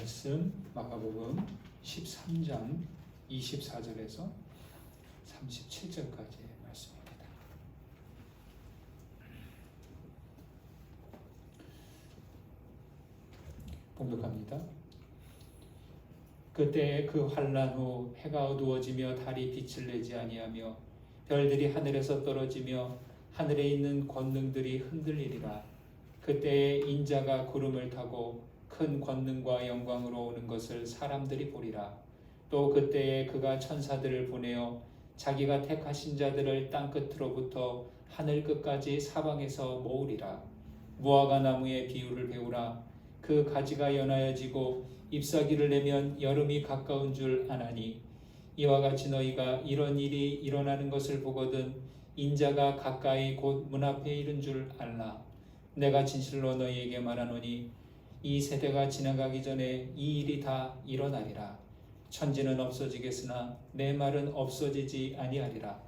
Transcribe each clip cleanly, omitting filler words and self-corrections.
말씀 마가복음 13장 24절에서 37절까지의 말씀입니다. 봉독합니다. 그때 그 환난 후 해가 어두워지며 달이 빛을 내지 아니하며 별들이 하늘에서 떨어지며 하늘에 있는 권능들이 흔들리리라. 그때에 인자가 구름을 타고 큰 권능과 영광으로 오는 것을 사람들이 보리라. 또 그때에 그가 천사들을 보내어 자기가 택하신 자들을 땅끝으로부터 하늘 끝까지 사방에서 모으리라. 무화과 나무의 비유를 배우라. 그 가지가 연하여지고 잎사귀를 내면 여름이 가까운 줄 아나니 이와 같이 너희가 이런 일이 일어나는 것을 보거든 인자가 가까이 곧 문 앞에 이른 줄 알라. 내가 진실로 너희에게 말하노니 이 세대가 지나가기 전에 이 일이 다 일어나리라. 천지는 없어지겠으나 내 말은 없어지지 아니하리라.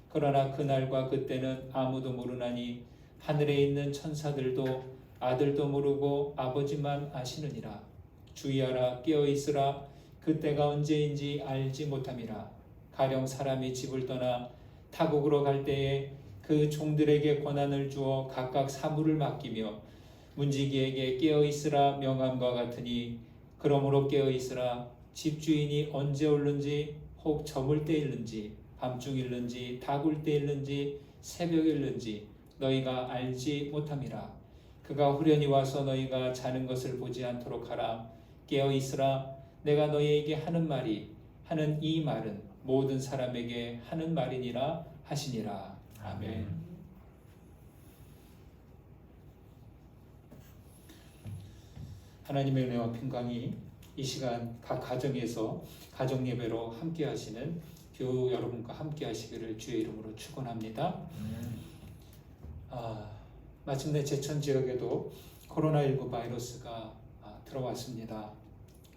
그러나 그날과 그때는 아무도 모르나니 하늘에 있는 천사들도 아들도 모르고 아버지만 아시느니라. 주의하라, 깨어있으라. 그때가 언제인지 알지 못함이라. 가령 사람이 집을 떠나 타국으로 갈 때에 그 종들에게 권한을 주어 각각 사물을 맡기며 문지기에게 깨어있으라 명함과 같으니 그러므로 깨어있으라. 집주인이 언제 올는지 혹 저물 때일는지 밤중일는지 다굴 때일는지 새벽일는지 너희가 알지 못함이라. 그가 후련히 와서 너희가 자는 것을 보지 않도록 하라. 깨어있으라. 내가 너희에게 하는 이 말은 모든 사람에게 하는 말이니라 하시니라. 아멘. 하나님의 은혜와 평강이 이 시간 각 가정에서 가정 예배로 함께 하시는 교우 여러분과 함께 하시기를 주의 이름으로 축원합니다. 마침내 제천 지역에도 코로나19 바이러스가 들어왔습니다.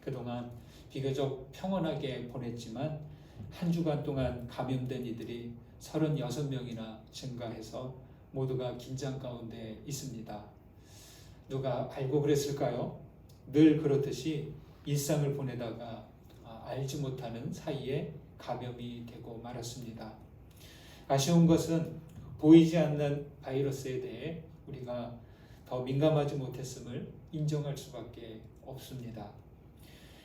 그동안 비교적 평온하게 보냈지만 한 주간 동안 감염된 이들이 36명이나 증가해서 모두가 긴장 가운데 있습니다. 누가 알고 그랬을까요? 늘 그렇듯이 일상을 보내다가 알지 못하는 사이에 감염이 되고 말았습니다. 아쉬운 것은 보이지 않는 바이러스에 대해 우리가 더 민감하지 못했음을 인정할 수밖에 없습니다.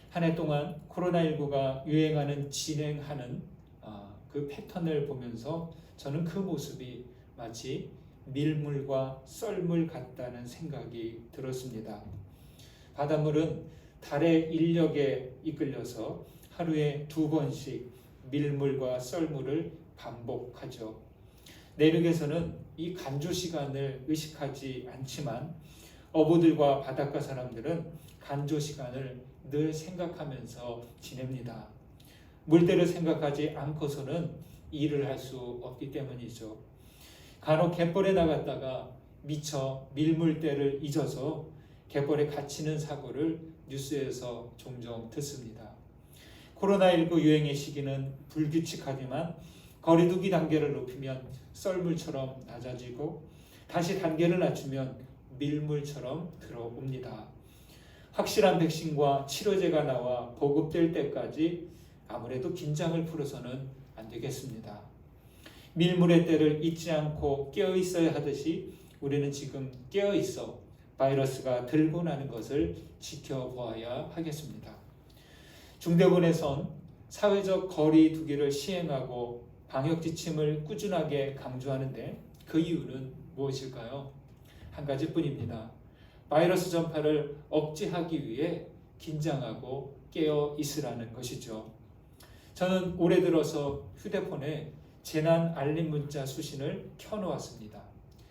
한 해 동안 코로나19가 유행하는 진행하는 그 패턴을 보면서 저는 그 모습이 마치 밀물과 썰물 같다는 생각이 들었습니다. 바닷물은 달의 인력에 이끌려서 하루에 2번씩 밀물과 썰물을 반복하죠. 내륙에서는 이 간조 시간을 의식하지 않지만 어부들과 바닷가 사람들은 간조 시간을 늘 생각하면서 지냅니다. 물때를 생각하지 않고서는 일을 할 수 없기 때문이죠. 간혹 갯벌에 나갔다가 미처 밀물때를 잊어서 갯벌에 갇히는 사고를 뉴스에서 종종 듣습니다. 코로나19 유행의 시기는 불규칙하지만 거리두기 단계를 높이면 썰물처럼 낮아지고 다시 단계를 낮추면 밀물처럼 들어옵니다. 확실한 백신과 치료제가 나와 보급될 때까지 아무래도 긴장을 풀어서는 안 되겠습니다. 밀물의 때를 잊지 않고 깨어 있어야 하듯이 우리는 지금 깨어 있어 바이러스가 들고 나는 것을 지켜보아야 하겠습니다. 중대본에선 사회적 거리 두기를 시행하고 방역 지침을 꾸준하게 강조하는데 그 이유는 무엇일까요? 한 가지뿐입니다. 바이러스 전파를 억제하기 위해 긴장하고 깨어 있으라는 것이죠. 저는 올해 들어서 휴대폰에 재난 알림 문자 수신을 켜놓았습니다.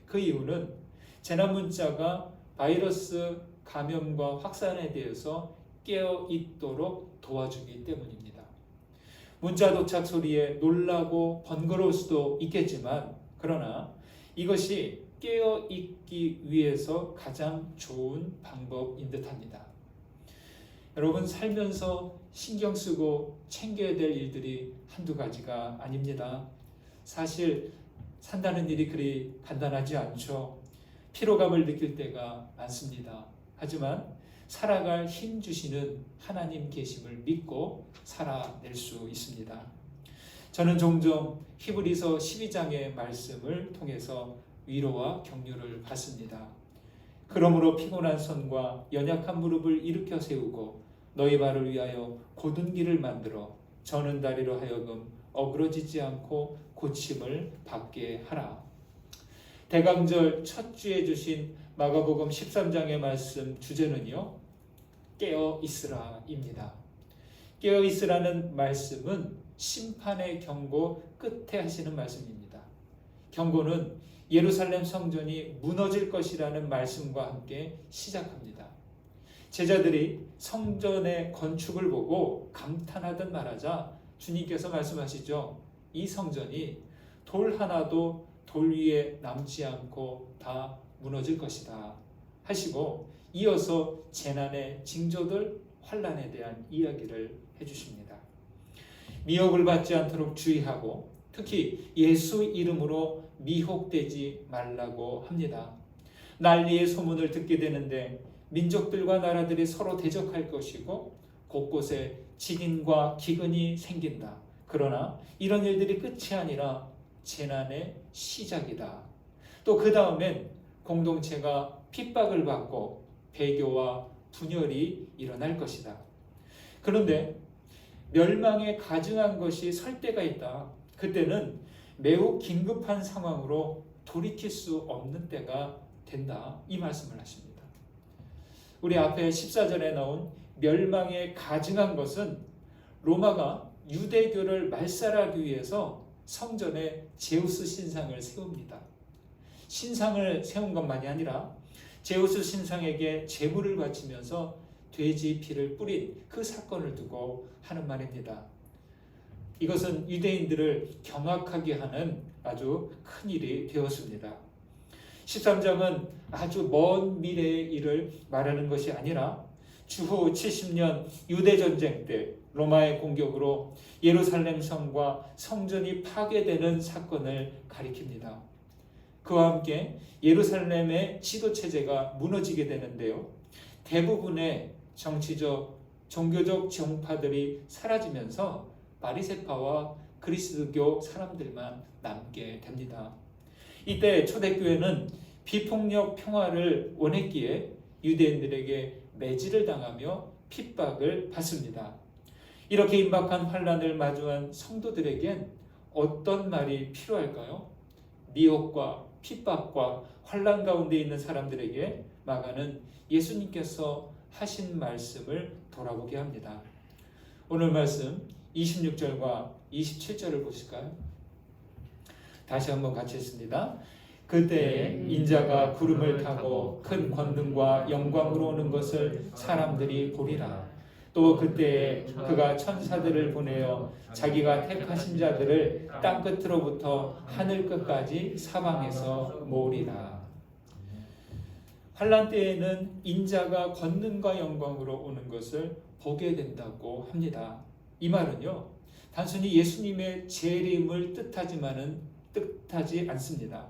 그 이유는 재난 문자가 바이러스 감염과 확산에 대해서 깨어 있도록 도와주기 때문입니다. 문자 도착 소리에 놀라고 번거로울 수도 있겠지만 그러나 이것이 깨어 있기 위해서 가장 좋은 방법인 듯합니다. 여러분 살면서 신경 쓰고 챙겨야 될 일들이 한두 가지가 아닙니다. 사실 산다는 일이 그리 간단하지 않죠. 피로감을 느낄 때가 많습니다. 하지만 살아갈 힘 주시는 하나님 계심을 믿고 살아낼 수 있습니다. 저는 종종 히브리서 12장의 말씀을 통해서 위로와 격려를 받습니다. 그러므로 피곤한 손과 연약한 무릎을 일으켜 세우고 너희 발을 위하여 곧은 길을 만들어 저는 다리로 하여금 어그러지지 않고 고침을 받게 하라. 대강절 첫 주에 주신 마가복음 13장의 말씀 주제는요, 깨어 있으라입니다. 깨어 있으라는 말씀은 심판의 경고 끝에 하시는 말씀입니다. 경고는 예루살렘 성전이 무너질 것이라는 말씀과 함께 시작합니다. 제자들이 성전의 건축을 보고 감탄하듯 말하자 주님께서 말씀하시죠. 이 성전이 돌 하나도 돌 위에 남지 않고 다 무너질 것이다 하시고 이어서 재난의 징조들, 환난에 대한 이야기를 해주십니다. 미혹을 받지 않도록 주의하고 특히 예수 이름으로 미혹되지 말라고 합니다. 난리의 소문을 듣게 되는데 민족들과 나라들이 서로 대적할 것이고 곳곳에 직인과 기근이 생긴다. 그러나 이런 일들이 끝이 아니라 재난의 시작이다. 또 그 다음엔 공동체가 핍박을 받고 배교와 분열이 일어날 것이다. 그런데 멸망에 가증한 것이 설 때가 있다. 그때는 매우 긴급한 상황으로 돌이킬 수 없는 때가 된다. 이 말씀을 하십니다. 우리 앞에 14절에 나온 멸망에 가증한 것은 로마가 유대교를 말살하기 위해서 성전에 제우스 신상을 세웁니다. 신상을 세운 것만이 아니라 제우스 신상에게 제물을 바치면서 돼지 피를 뿌린 그 사건을 두고 하는 말입니다. 이것은 유대인들을 경악하게 하는 아주 큰 일이 되었습니다. 13장은 아주 먼 미래의 일을 말하는 것이 아니라 주후 70년 유대전쟁 때 로마의 공격으로 예루살렘 성과 성전이 파괴되는 사건을 가리킵니다. 그와 함께 예루살렘의 지도체제가 무너지게 되는데요. 대부분의 정치적, 종교적 정파들이 사라지면서 바리새파와 그리스도교 사람들만 남게 됩니다. 이때 초대교회는 비폭력 평화를 원했기에 유대인들에게 매질을 당하며 핍박을 받습니다. 이렇게 임박한 환난을 마주한 성도들에겐 어떤 말이 필요할까요? 미혹과 핍박과 환난 가운데 있는 사람들에게 마가는 예수님께서 하신 말씀을 돌아보게 합니다. 오늘 말씀 26절과 27절을 보실까요? 다시 한번 같이 했습니다. 그때 인자가 구름을 타고 큰 권능과 영광으로 오는 것을 사람들이 보리라. 또 그때 그가 천사들을 보내어 자기가 택하신 자들을 땅 끝으로부터 하늘 끝까지 사방에서 모으리라. 환난 때에는 인자가 권능과 영광으로 오는 것을 보게 된다고 합니다. 이 말은요, 단순히 예수님의 재림을 뜻하지 않습니다.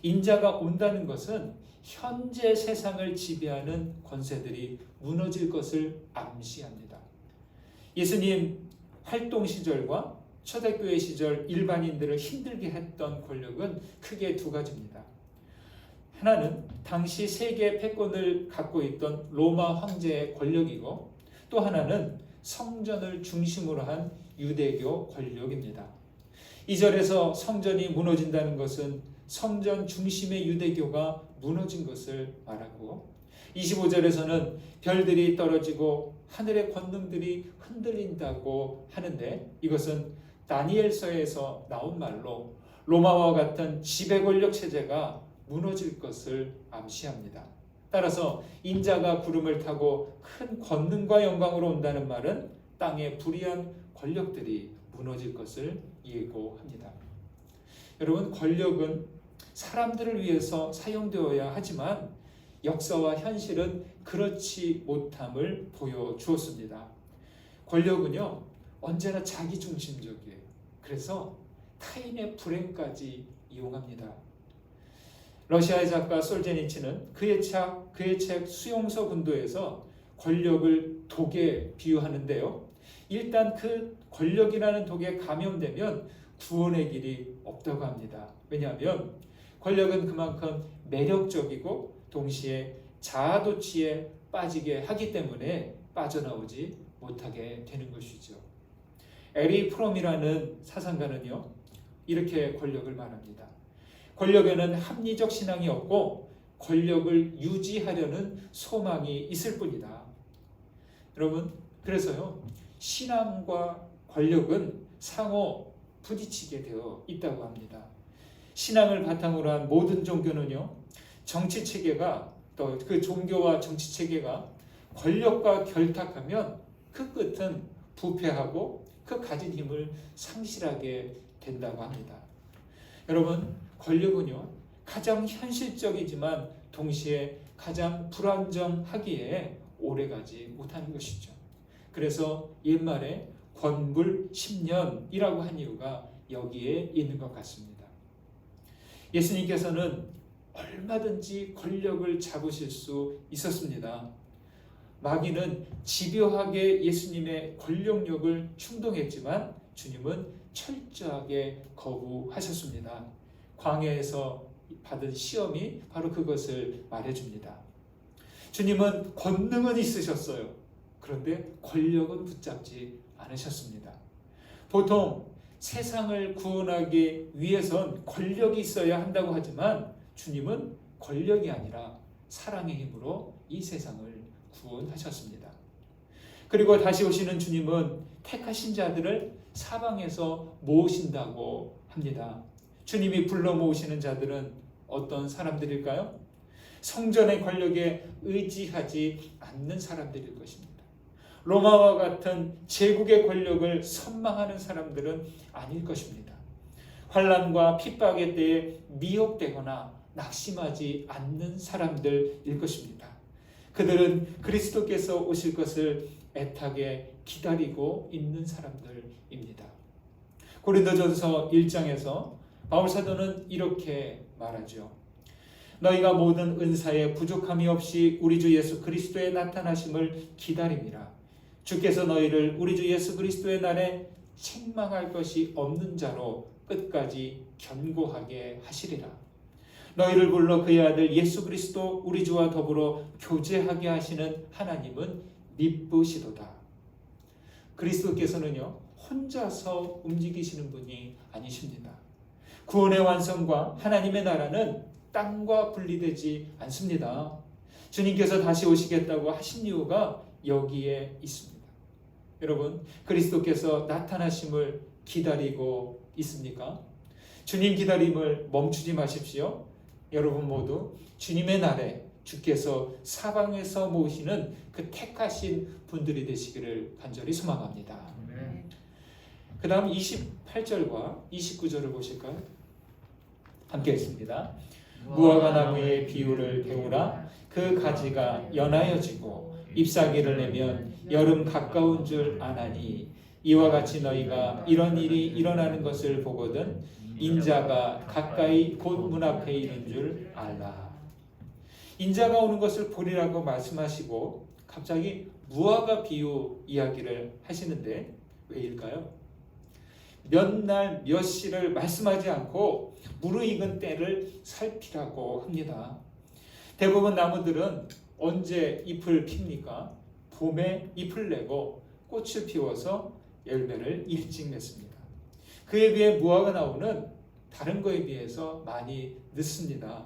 인자가 온다는 것은 현재 세상을 지배하는 권세들이 무너질 것을 암시합니다. 예수님 활동 시절과 초대교회 시절 일반인들을 힘들게 했던 권력은 크게 두 가지입니다. 하나는 당시 세계 패권을 갖고 있던 로마 황제의 권력이고 또 하나는 성전을 중심으로 한 유대교 권력입니다. 2절에서 성전이 무너진다는 것은 성전 중심의 유대교가 무너진 것을 말하고 25절에서는 별들이 떨어지고 하늘의 권능들이 흔들린다고 하는데 이것은 다니엘서에서 나온 말로 로마와 같은 지배 권력 체제가 무너질 것을 암시합니다. 따라서 인자가 구름을 타고 큰 권능과 영광으로 온다는 말은 땅의 불의한 권력들이 무너질 것을 예고합니다. 여러분, 권력은 사람들을 위해서 사용되어야 하지만 역사와 현실은 그렇지 못함을 보여주었습니다. 권력은요, 언제나 자기중심적이에요. 그래서 타인의 불행까지 이용합니다. 러시아의 작가 솔제니치는 그의 책 수용소 군도에서 권력을 독에 비유하는데요. 일단 그 권력이라는 독에 감염되면 구원의 길이 없다고 합니다. 왜냐하면 권력은 그만큼 매력적이고 동시에 자아도취에 빠지게 하기 때문에 빠져나오지 못하게 되는 것이죠. 에리 프롬이라는 사상가는요, 이렇게 권력을 말합니다. 권력에는 합리적 신앙이 없고 권력을 유지하려는 소망이 있을 뿐이다. 여러분, 그래서요, 신앙과 권력은 상호 부딪히게 되어 있다고 합니다. 신앙을 바탕으로 한 모든 종교는요, 정치 체계가 또 그 종교와 정치 체계가 권력과 결탁하면 그 끝은 부패하고 그 가진 힘을 상실하게 된다고 합니다. 여러분, 권력은요, 가장 현실적이지만 동시에 가장 불안정하기에 오래가지 못하는 것이죠. 그래서 옛말에 권불 10년이라고 한 이유가 여기에 있는 것 같습니다. 예수님께서는 얼마든지 권력을 잡으실 수 있었습니다. 마귀는 집요하게 예수님의 권력력을 충동했지만 주님은 철저하게 거부하셨습니다. 광야에서 받은 시험이 바로 그것을 말해줍니다. 주님은 권능은 있으셨어요. 그런데 권력은 붙잡지 않으셨습니다. 보통 세상을 구원하기 위해선 권력이 있어야 한다고 하지만 주님은 권력이 아니라 사랑의 힘으로 이 세상을 구원하셨습니다. 그리고 다시 오시는 주님은 택하신 자들을 사방에서 모으신다고 합니다. 주님이 불러 모으시는 자들은 어떤 사람들일까요? 성전의 권력에 의지하지 않는 사람들일 것입니다. 로마와 같은 제국의 권력을 선망하는 사람들은 아닐 것입니다. 환난과 핍박의 때에 미혹되거나 낙심하지 않는 사람들일 것입니다. 그들은 그리스도께서 오실 것을 애타게 기다리고 있는 사람들입니다. 고린도전서 1장에서 바울 사도는 이렇게 말하죠. 너희가 모든 은사에 부족함이 없이 우리 주 예수 그리스도의 나타나심을 기다림이라. 주께서 너희를 우리 주 예수 그리스도의 날에 책망할 것이 없는 자로 끝까지 견고하게 하시리라. 너희를 불러 그의 아들 예수 그리스도 우리 주와 더불어 교제하게 하시는 하나님은 미쁘시도다. 그리스도께서는요, 혼자서 움직이시는 분이 아니십니다. 구원의 완성과 하나님의 나라는 땅과 분리되지 않습니다. 주님께서 다시 오시겠다고 하신 이유가 여기에 있습니다. 여러분, 그리스도께서 나타나심을 기다리고 있습니까? 주님 기다림을 멈추지 마십시오. 여러분 모두 주님의 날에 주께서 사방에서 모으시는 그 택하신 분들이 되시기를 간절히 소망합니다. 그 다음 28절과 29절을 보실까요? 함께 읽습니다. 무화과 나무의 비유를 배우라. 그 가지가 연하여지고 잎사귀를 내면 여름 가까운 줄 아나니 이와 같이 너희가 이런 일이 일어나는 것을 보거든 인자가 가까이 곧 문 앞에 있는 줄 알라. 인자가 오는 것을 보리라고 말씀하시고 갑자기 무화과 비유 이야기를 하시는데 왜일까요? 몇 날 몇 시를 말씀하지 않고 무르익은 때를 살피라고 합니다. 대부분 나무들은 언제 잎을 핍니까? 봄에 잎을 내고 꽃을 피워서 열매를 일찍 맺습니다. 그에 비해 무화과 나무는 다른 거에 비해서 많이 늦습니다.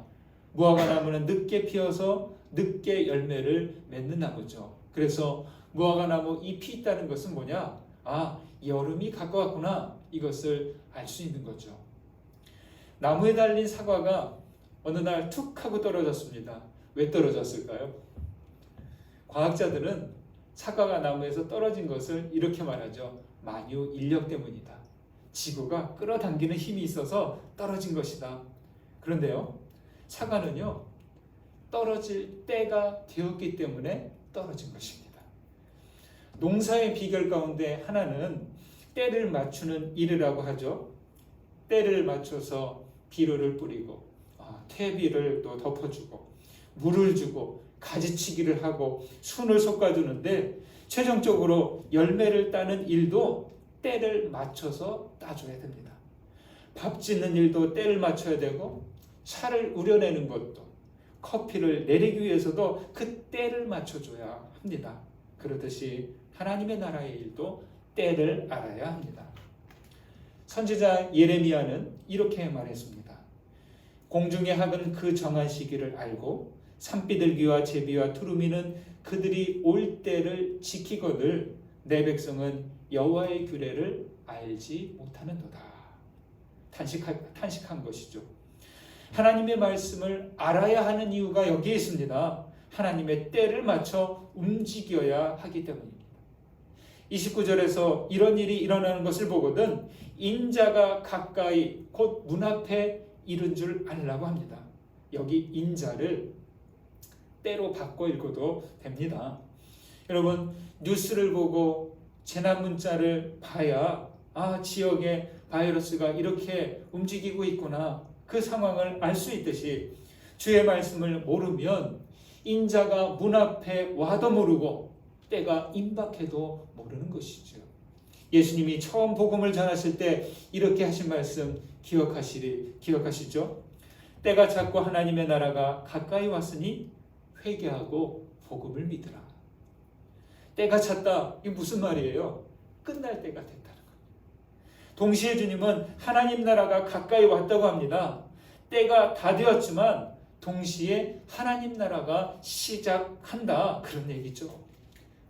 무화과 나무는 늦게 피어서 늦게 열매를 맺는 나무죠. 그래서 무화과 나무 잎이 있다는 것은 뭐냐? 아, 여름이 가까웠구나. 이것을 알 수 있는 거죠. 나무에 달린 사과가 어느 날 툭 하고 떨어졌습니다. 왜 떨어졌을까요? 과학자들은 사과가 나무에서 떨어진 것을 이렇게 말하죠. 만유 인력 때문이다. 지구가 끌어당기는 힘이 있어서 떨어진 것이다. 그런데요, 사과는요, 떨어질 때가 되었기 때문에 떨어진 것입니다. 농사의 비결 가운데 하나는 때를 맞추는 일이라고 하죠. 때를 맞춰서 비료를 뿌리고 퇴비를 또 덮어주고 물을 주고 가지치기를 하고 순을 솎아주는데 최종적으로 열매를 따는 일도 때를 맞춰서 따줘야 됩니다. 밥 짓는 일도 때를 맞춰야 되고 차를 우려내는 것도 커피를 내리기 위해서도 그 때를 맞춰줘야 합니다. 그렇듯이 하나님의 나라의 일도 때를 알아야 합니다. 선지자 예레미야는 이렇게 말했습니다. 공중의 학은 그 정한 시기를 알고 산비둘기와 제비와 두루미는 그들이 올 때를 지키거늘 내 백성은 여호와의 규례를 알지 못하는도다. 탄식한 것이죠. 하나님의 말씀을 알아야 하는 이유가 여기에 있습니다. 하나님의 때를 맞춰 움직여야 하기 때문입니다. 29절에서 이런 일이 일어나는 것을 보거든 인자가 가까이 곧 문 앞에 이른 줄 알라고 합니다. 여기 인자를 때로 바꿔 읽어도 됩니다. 여러분, 뉴스를 보고 재난 문자를 봐야 지역에 바이러스가 이렇게 움직이고 있구나, 그 상황을 알 수 있듯이 주의 말씀을 모르면 인자가 문 앞에 와도 모르고 때가 임박해도 모르는 것이죠. 예수님이 처음 복음을 전하실 때 이렇게 하신 말씀 기억하시죠? 때가 찼고 하나님의 나라가 가까이 왔으니 회개하고 복음을 믿으라. 때가 찼다. 이게 무슨 말이에요? 끝날 때가 됐다는 겁니다. 동시에 주님은 하나님 나라가 가까이 왔다고 합니다. 때가 다 되었지만 동시에 하나님 나라가 시작한다, 그런 얘기죠.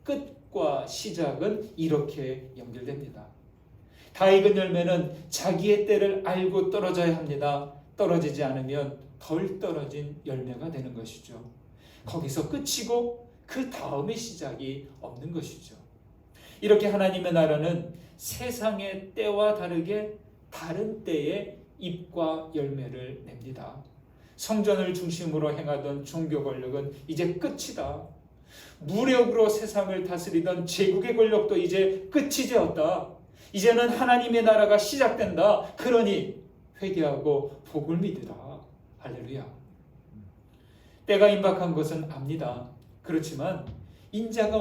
끝과 시작은 이렇게 연결됩니다. 다 익은 열매는 자기의 때를 알고 떨어져야 합니다. 떨어지지 않으면 덜 떨어진 열매가 되는 것이죠. 거기서 끝이고 그 다음에 시작이 없는 것이죠. 이렇게 하나님의 나라는 세상의 때와 다르게 다른 때에 잎과 열매를 냅니다. 성전을 중심으로 행하던 종교 권력은 이제 끝이다. 무력으로 세상을 다스리던 제국의 권력도 이제 끝이 되었다. 이제는 하나님의 나라가 시작된다. 그러니 회개하고 복을 믿으라. 할렐루야. 때가 임박한 것은 압니다. 그렇지만 인자가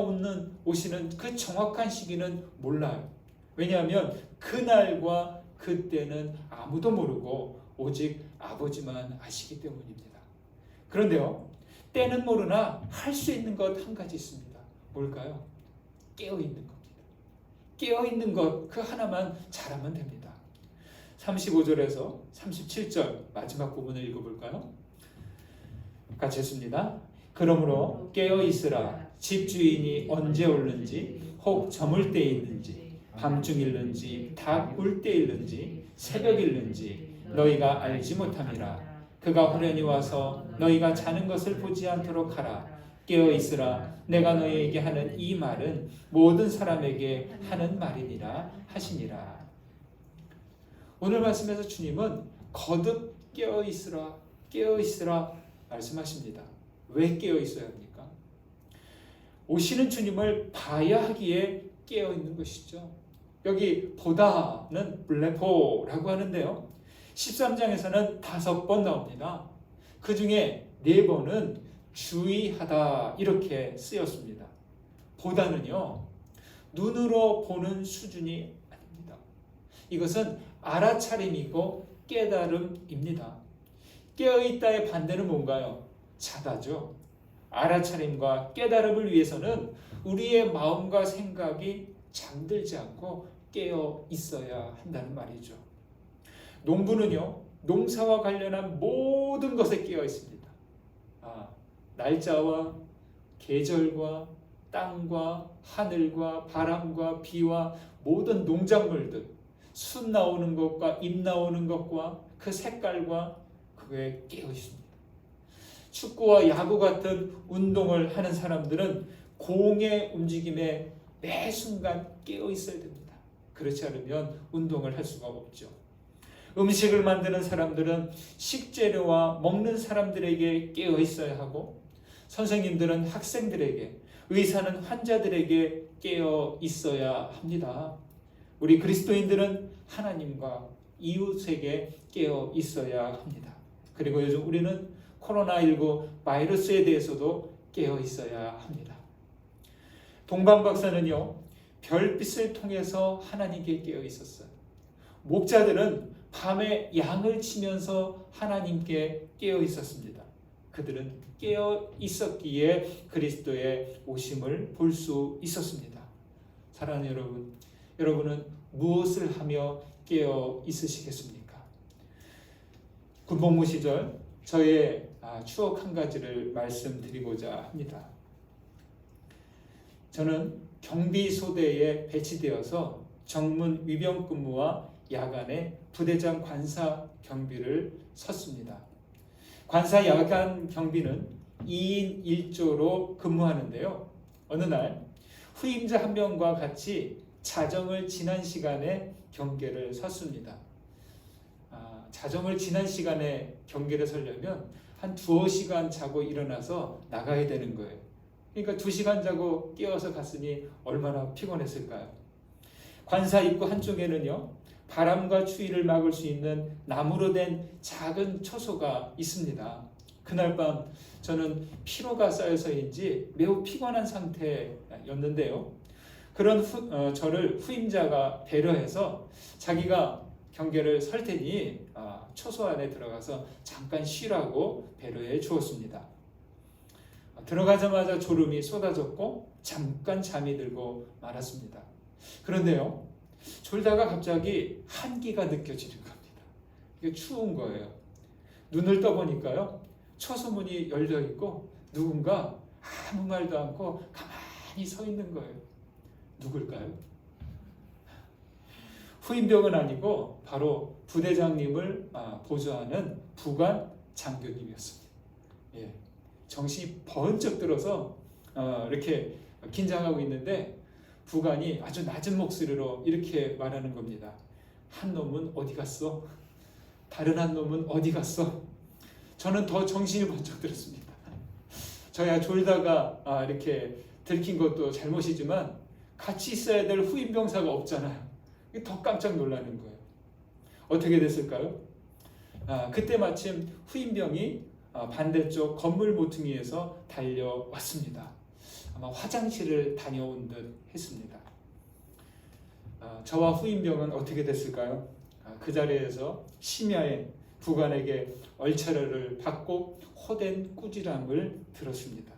오시는 그 정확한 시기는 몰라요. 왜냐하면 그날과 그때는 아무도 모르고 오직 아버지만 아시기 때문입니다. 그런데요, 때는 모르나 할 수 있는 것 한 가지 있습니다. 뭘까요? 깨어있는 겁니다. 깨어있는 것, 그 하나만 잘하면 됩니다. 35절에서 37절 마지막 부분을 읽어볼까요? 같이 했습니다. 그러므로 깨어있으라. 집주인이 언제 오는지, 혹 저물 때 있는지, 밤중일는지, 닭 울 때 있는지, 새벽일는지 너희가 알지 못함이라. 그가 후련히 와서 너희가 자는 것을 보지 않도록 하라. 깨어있으라. 내가 너희에게 하는 이 말은 모든 사람에게 하는 말이니라 하시니라. 오늘 말씀에서 주님은 거듭 깨어있으라, 깨어있으라 말씀하십니다. 왜 깨어있어야 합니까? 오시는 주님을 봐야 하기에 깨어있는 것이죠. 여기 보다는 블레포라고 하는데요, 13장에서는 5번 나옵니다. 그 중에 4번은 주의하다 이렇게 쓰였습니다. 보다는요, 눈으로 보는 수준이 아닙니다. 이것은 알아차림이고 깨달음입니다. 깨어있다의 반대는 뭔가요? 자다죠. 알아차림과 깨달음을 위해서는 우리의 마음과 생각이 잠들지 않고 깨어 있어야 한다는 말이죠. 농부는요, 농사와 관련한 모든 것에 깨어 있습니다. 날짜와 계절과 땅과 하늘과 바람과 비와 모든 농작물들, 순 나오는 것과 잎 나오는 것과 그 색깔과 그거에 깨어 있습니다. 축구와 야구 같은 운동을 하는 사람들은 공의 움직임에 매 순간 깨어 있어야 됩니다. 그렇지 않으면 운동을 할 수가 없죠. 음식을 만드는 사람들은 식재료와 먹는 사람들에게 깨어 있어야 하고, 선생님들은 학생들에게, 의사는 환자들에게 깨어 있어야 합니다. 우리 그리스도인들은 하나님과 이웃에게 깨어 있어야 합니다. 그리고 요즘 우리는 코로나19 바이러스에 대해서도 깨어 있어야 합니다. 동방 박사는요, 별빛을 통해서 하나님께 깨어 있었어요. 목자들은 밤에 양을 치면서 하나님께 깨어 있었습니다. 그들은 깨어 있었기에 그리스도의 오심을 볼 수 있었습니다. 사랑하는 여러분, 여러분은 무엇을 하며 깨어 있으시겠습니까? 군복무 시절 저의 추억 한 가지를 말씀드리고자 합니다. 저는 경비소대에 배치되어서 정문 위병 근무와 야간에 부대장 관사 경비를 섰습니다. 관사 야간 경비는 2인 1조로 근무하는데요. 어느 날 후임자 한 명과 같이 자정을 지난 시간에 경계를 섰습니다. 자정을 지난 시간에 경계를 서려면 한 2시간 자고 일어나서 나가야 되는 거예요. 그러니까 2시간 자고 깨어서 갔으니 얼마나 피곤했을까요? 관사 입구 한쪽에는요, 바람과 추위를 막을 수 있는 나무로 된 작은 초소가 있습니다. 그날 밤 저는 피로가 쌓여서인지 매우 피곤한 상태였는데요. 그런 저를 후임자가 배려해서 자기가 경계를 설 테니 초소 안에 들어가서 잠깐 쉬라고 배려해 주었습니다. 들어가자마자 졸음이 쏟아졌고 잠깐 잠이 들고 말았습니다. 그런데요, 졸다가 갑자기 한기가 느껴지는 겁니다. 이게 추운 거예요. 눈을 떠보니까요, 초소문이 열려 있고 누군가 아무 말도 않고 가만히 서 있는 거예요. 누굴까요? 후임병은 아니고 바로 부대장님을 보좌하는 부관 장교님이었습니다. 예, 정신이 번쩍 들어서 이렇게 긴장하고 있는데 부관이 아주 낮은 목소리로 이렇게 말하는 겁니다. 한 놈은 어디 갔어? 다른 한 놈은 어디 갔어? 저는 더 정신이 번쩍 들었습니다. 저야 졸다가 이렇게 들킨 것도 잘못이지만 같이 있어야 될 후임병사가 없잖아요. 더 깜짝 놀라는 거예요. 어떻게 됐을까요? 그때 마침 후임병이 반대쪽 건물 모퉁이에서 달려왔습니다. 아마 화장실을 다녀온 듯 했습니다. 저와 후임병은 어떻게 됐을까요? 그 자리에서 심야에 부관에게 얼차려를 받고 호된 꾸지람을 들었습니다.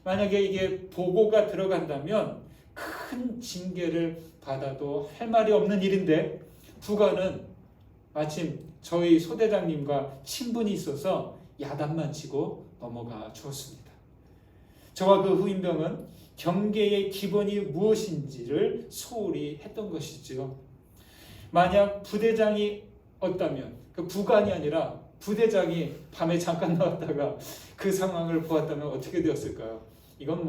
만약에 이게 보고가 들어간다면 큰 징계를 받아도 할 말이 없는 일인데 부관은 마침 저희 소대장님과 친분이 있어서 야단만 치고 넘어가 주었습니다. 저와 그 후임병은 경계의 기본이 무엇인지를 소홀히 했던 것이죠. 만약 부대장이 없다면, 그 부관이 아니라 부대장이 밤에 잠깐 나왔다가 그 상황을 보았다면 어떻게 되었을까요? 이건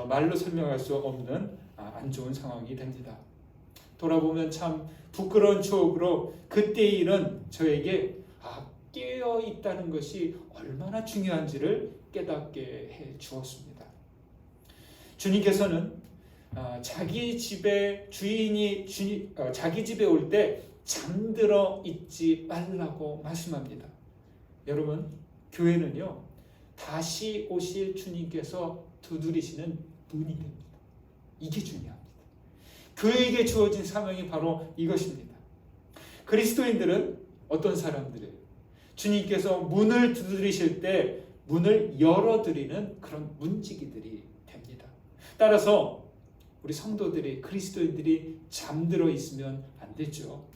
말로 설명할 수 없는 안 좋은 상황이 됩니다. 돌아보면 참 부끄러운 추억으로 그때의 일은 저에게 깨어 있다는 것이 얼마나 중요한지를 깨닫게 해 주었습니다. 주님께서는 자기 집에 주인이 자기 집에 올 때 잠들어 있지 말라고 말씀합니다. 여러분, 교회는요, 다시 오실 주님께서 두드리시는 문이 됩니다. 이게 중요합니다. 교회에게 주어진 사명이 바로 이것입니다. 그리스도인들은 어떤 사람들이에요? 주님께서 문을 두드리실 때 문을 열어드리는 그런 문지기들이 됩니다. 따라서 우리 성도들이, 그리스도인들이 잠들어 있으면 안 되죠.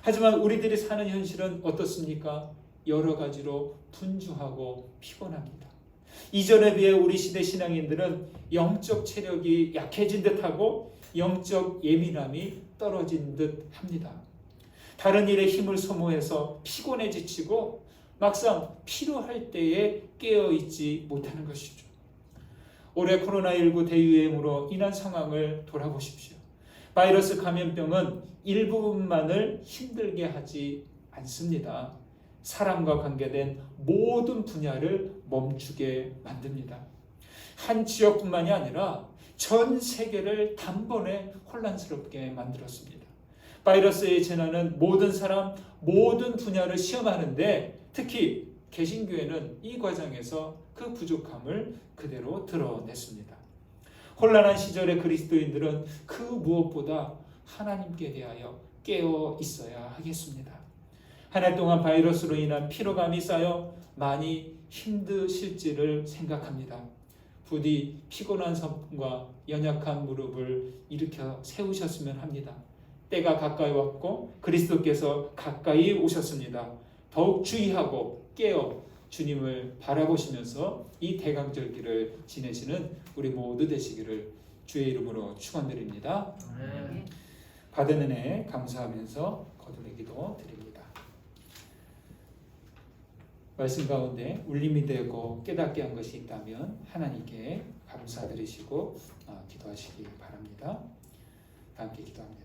하지만 우리들이 사는 현실은 어떻습니까? 여러 가지로 분주하고 피곤합니다. 이전에 비해 우리 시대 신앙인들은 영적 체력이 약해진 듯하고 영적 예민함이 떨어진 듯 합니다. 다른 일에 힘을 소모해서 피곤해 지치고 막상 필요할 때에 깨어있지 못하는 것이죠. 올해 코로나19 대유행으로 인한 상황을 돌아보십시오. 바이러스 감염병은 일부분만을 힘들게 하지 않습니다. 사람과 관계된 모든 분야를 멈추게 만듭니다. 한 지역뿐만이 아니라 전 세계를 단번에 혼란스럽게 만들었습니다. 바이러스의 재난은 모든 사람, 모든 분야를 시험하는데 특히 개신교회는 이 과정에서 그 부족함을 그대로 드러냈습니다. 혼란한 시절의 그리스도인들은 그 무엇보다 하나님께 대하여 깨어 있어야 하겠습니다. 한 해 동안 바이러스로 인한 피로감이 쌓여 많이 힘드실지를 생각합니다. 부디 피곤한 손과 연약한 무릎을 일으켜 세우셨으면 합니다. 때가 가까이 왔고 그리스도께서 가까이 오셨습니다. 더욱 주의하고 깨어 주님을 바라보시면서 이 대강절기를 지내시는 우리 모두 되시기를 주의 이름으로 축원드립니다. 받은 은혜 감사하면서 거듭의 기도 드립니다. 말씀 가운데 울림이 되고 깨닫게 한 것이 있다면 하나님께 감사드리시고 기도하시기 바랍니다. 함께 기도합니다.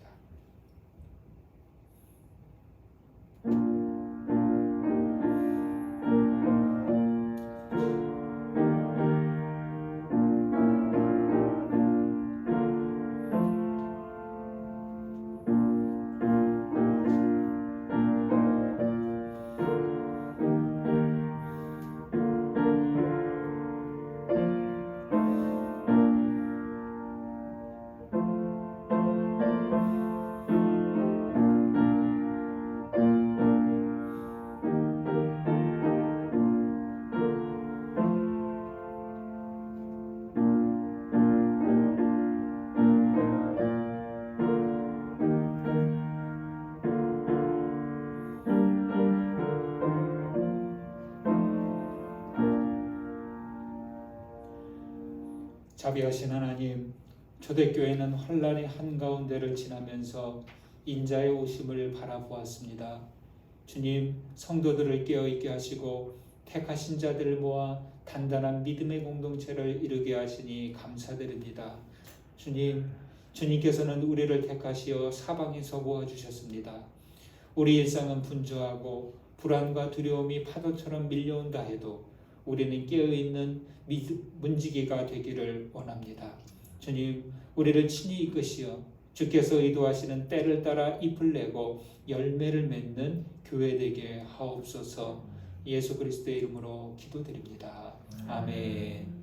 자비하신 하나님, 초대교회는 혼란의 한가운데를 지나면서 인자의 오심을 바라보았습니다. 주님, 성도들을 깨어있게 하시고 택하신 자들을 모아 단단한 믿음의 공동체를 이루게 하시니 감사드립니다. 주님, 주님께서는 우리를 택하시어 사방에서 모아주셨습니다. 우리 일상은 분주하고 불안과 두려움이 파도처럼 밀려온다 해도 우리는 깨어있는 문지기가 되기를 원합니다. 주님, 우리를 친히 이끄시어 주께서 의도하시는 때를 따라 잎을 내고 열매를 맺는 교회 되게 하옵소서. 예수 그리스도의 이름으로 기도드립니다. 아멘.